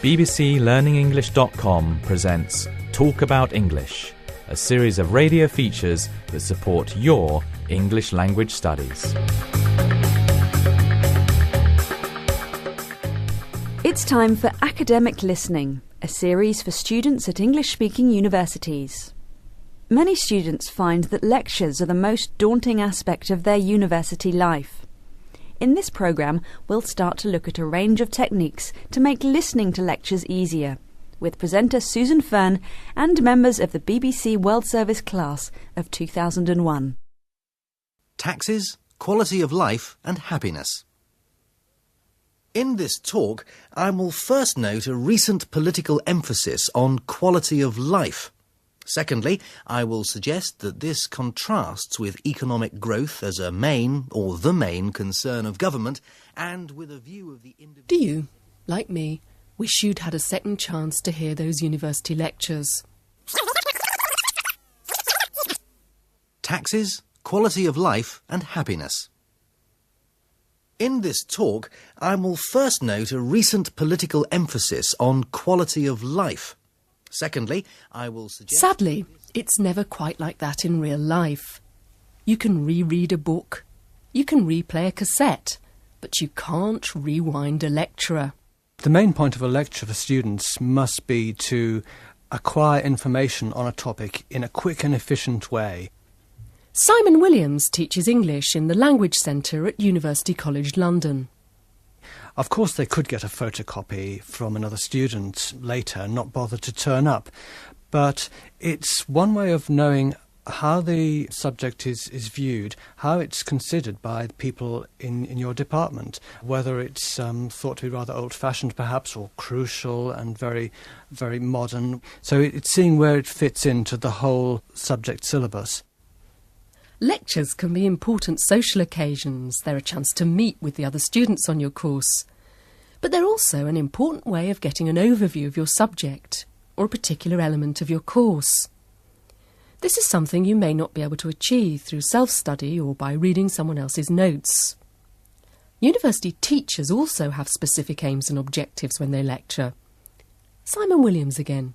bbclearningenglish.com presents Talk About English, a series of radio features that support your English language studies. It's time for Academic Listening, a series for students at English-speaking universities. Many students find that lectures are the most daunting aspect of their university life. In this programme, we'll start to look at a range of techniques to make listening to lectures easier, with presenter Susan Fern and members of the BBC World Service class of 2001. Taxes, quality of life and happiness. In this talk, I will first note a recent political emphasis on quality of life. Secondly, I will suggest that this contrasts with economic growth as a main or the main concern of government and with a view of the individual. Do you, like me, wish you'd had a second chance to hear those university lectures? Taxes, quality of life and happiness. In this talk, I will first note a recent political emphasis on quality of life. Secondly, I will suggest... Sadly, it's never quite like that in real life. You can reread a book, you can replay a cassette, but you can't rewind a lecturer. The main point of a lecture for students must be to acquire information on a topic in a quick and efficient way. Simon Williams teaches English in the Language Centre at University College London. Of course, they could get a photocopy from another student later and not bother to turn up, but it's one way of knowing how the subject is viewed, how it's considered by people in your department, whether it's thought to be rather old-fashioned perhaps, or crucial and very, very modern. So it's seeing where it fits into the whole subject syllabus. Lectures can be important social occasions. They're a chance to meet with the other students on your course. But they're also an important way of getting an overview of your subject or a particular element of your course. This is something you may not be able to achieve through self-study or by reading someone else's notes. University teachers also have specific aims and objectives when they lecture. Simon Williams again.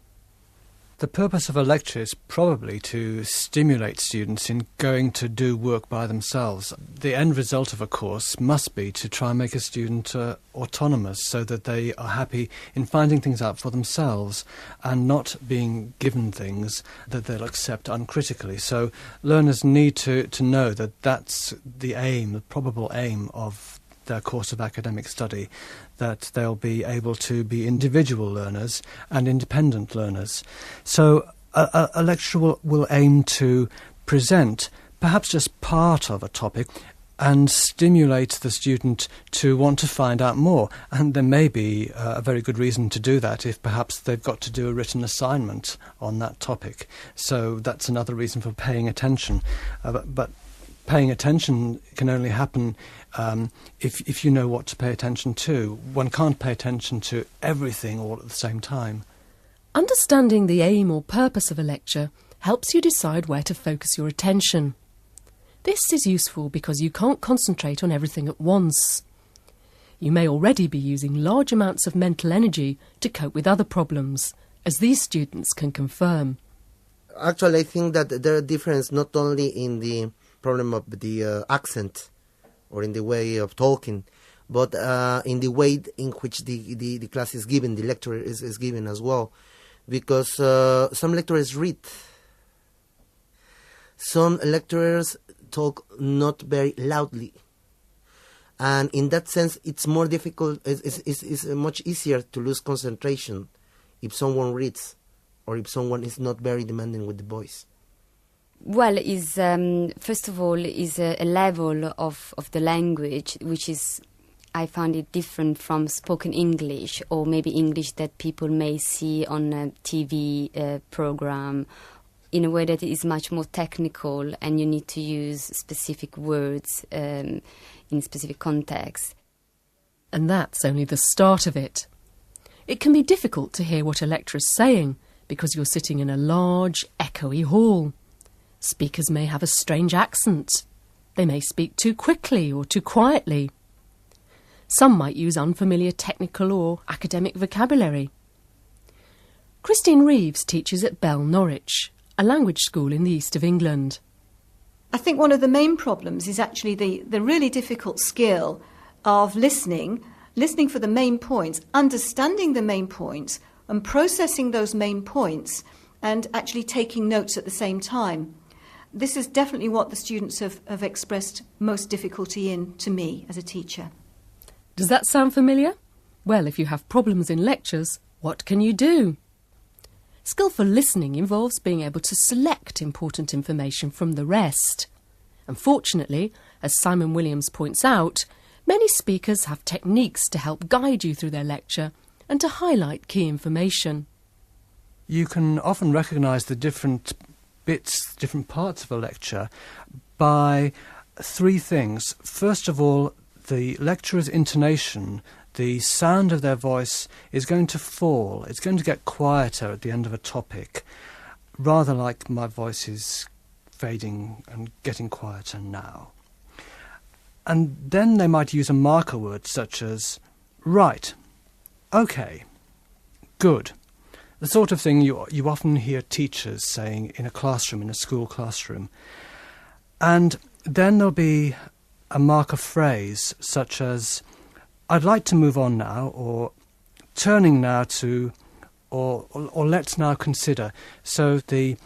The purpose of a lecture is probably to stimulate students in going to do work by themselves. The end result of a course must be to try and make a student autonomous so that they are happy in finding things out for themselves and not being given things that they'll accept uncritically. So learners need to know that that's the aim, the probable aim of their course of academic study, that they'll be able to be individual learners and independent learners. So a lecturer will aim to present perhaps just part of a topic and stimulate the student to want to find out more. And there may be a very good reason to do that if perhaps they've got to do a written assignment on that topic. So that's another reason for paying attention. But paying attention can only happen if you know what to pay attention to. One can't pay attention to everything all at the same time. Understanding the aim or purpose of a lecture helps you decide where to focus your attention. This is useful because you can't concentrate on everything at once. You may already be using large amounts of mental energy to cope with other problems, as these students can confirm. Actually, I think that there are differences not only in the problem of the accent or in the way of talking, but in the way in which the class is given, the lecture is given as well. Because some lecturers read. Some lecturers talk not very loudly. And in that sense, it's more difficult, it's much easier to lose concentration if someone reads or if someone is not very demanding with the voice. Well, first of all, is a level of the language which is, I found it different from spoken English or maybe English that people may see on a TV program, in a way that is much more technical and you need to use specific words in specific contexts. And that's only the start of it. It can be difficult to hear what a lecturer is saying because you're sitting in a large, echoey hall. Speakers may have a strange accent. They may speak too quickly or too quietly. Some might use unfamiliar technical or academic vocabulary. Christine Reeves teaches at Bell Norwich, a language school in the east of England. I think one of the main problems is actually the really difficult skill of listening for the main points, understanding the main points and processing those main points and actually taking notes at the same time. This is definitely what the students have expressed most difficulty in to me as a teacher. Does that sound familiar? Well, if you have problems in lectures, what can you do? Skillful listening involves being able to select important information from the rest. Unfortunately, as Simon Williams points out, many speakers have techniques to help guide you through their lecture and to highlight key information. You can often recognise the different bits, different parts of a lecture by three things. First of all, the lecturer's intonation. The sound of their voice is going to fall. It's going to get quieter at the end of a topic, rather like my voice is fading and getting quieter now. And then they might use a marker word such as right, okay, good. The sort of thing you often hear teachers saying in a classroom, in a school classroom. And then there'll be a marker phrase such as I'd like to move on now, or turning now to, or let's now consider. So the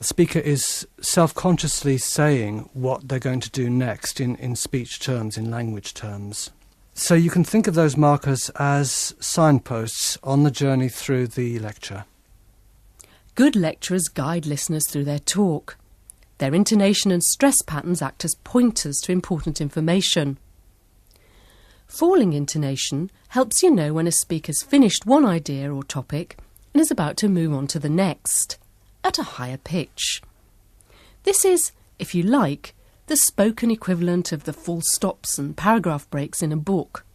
speaker is self-consciously saying what they're going to do next in speech terms, in language terms. So you can think of those markers as signposts on the journey through the lecture. Good lecturers guide listeners through their talk. Their intonation and stress patterns act as pointers to important information. Falling intonation helps you know when a speaker's finished one idea or topic and is about to move on to the next, at a higher pitch. This is, if you like, the spoken equivalent of the full stops and paragraph breaks in a book.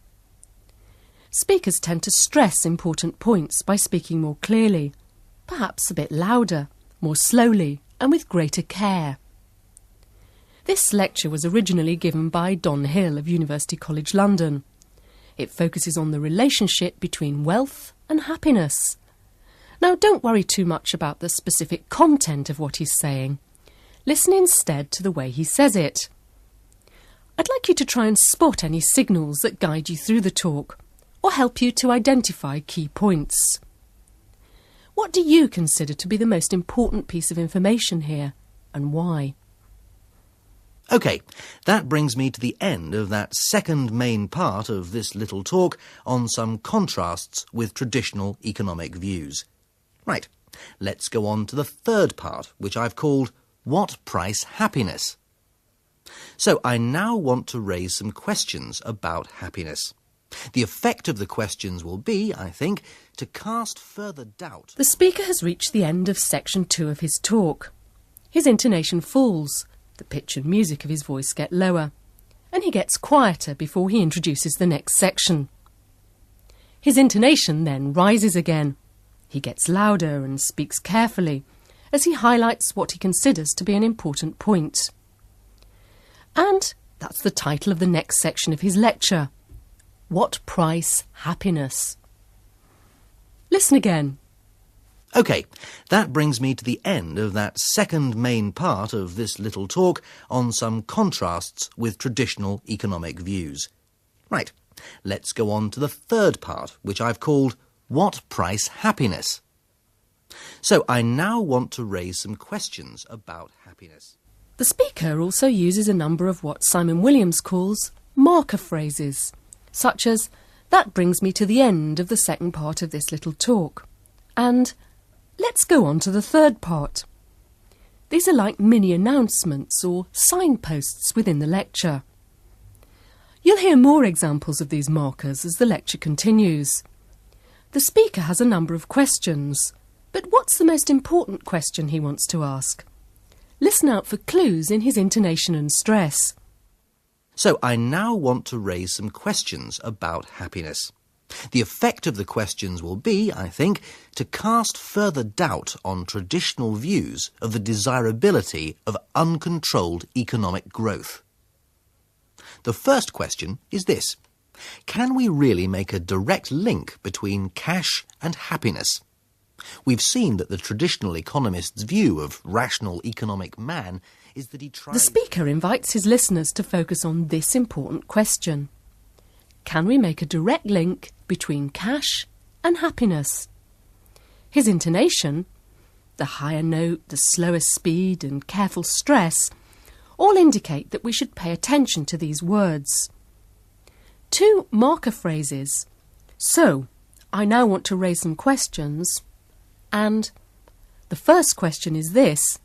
Speakers tend to stress important points by speaking more clearly, perhaps a bit louder, more slowly, and with greater care. This lecture was originally given by Don Hill of University College London. It focuses on the relationship between wealth and happiness. Now, don't worry too much about the specific content of what he's saying. Listen instead to the way he says it. I'd like you to try and spot any signals that guide you through the talk or help you to identify key points. What do you consider to be the most important piece of information here, and why? OK, that brings me to the end of that second main part of this little talk on some contrasts with traditional economic views. Right, let's go on to the third part, which I've called What Price Happiness? So I now want to raise some questions about happiness. The effect of the questions will be, I think, to cast further doubt. The speaker has reached the end of section 2 of his talk. His intonation falls, the pitch and music of his voice get lower, and he gets quieter before he introduces the next section. His intonation then rises again. He gets louder and speaks carefully as he highlights what he considers to be an important point. And that's the title of the next section of his lecture. What Price Happiness? Listen again. OK, that brings me to the end of that second main part of this little talk on some contrasts with traditional economic views. Right, let's go on to the third part, which I've called What Price Happiness? So I now want to raise some questions about happiness. The speaker also uses a number of what Simon Williams calls marker phrases, such as, that brings me to the end of the second part of this little talk, and let's go on to the third part. These are like mini announcements or signposts within the lecture. You'll hear more examples of these markers as the lecture continues. The speaker has a number of questions, but what's the most important question he wants to ask? Listen out for clues in his intonation and stress. So I now want to raise some questions about happiness. The effect of the questions will be, I think, to cast further doubt on traditional views of the desirability of uncontrolled economic growth. The first question is this: can we really make a direct link between cash and happiness? We've seen that the traditional economist's view of rational economic man is that he tries... The speaker invites his listeners to focus on this important question. Can we make a direct link between cash and happiness? His intonation, the higher note, the slower speed and careful stress, all indicate that we should pay attention to these words. 2 marker phrases, so, I now want to raise some questions, and the first question is this,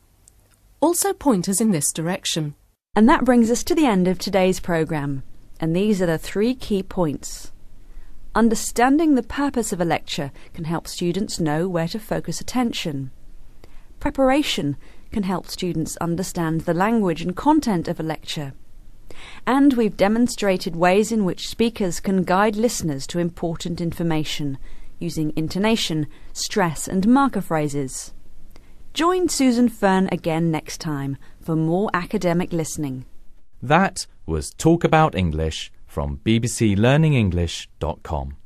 also point us in this direction. And that brings us to the end of today's programme, and these are the 3 key points. Understanding the purpose of a lecture can help students know where to focus attention. Preparation can help students understand the language and content of a lecture. And we've demonstrated ways in which speakers can guide listeners to important information, using intonation, stress and marker phrases. Join Susan Fern again next time for more academic listening. That was Talk About English from bbclearningenglish.com.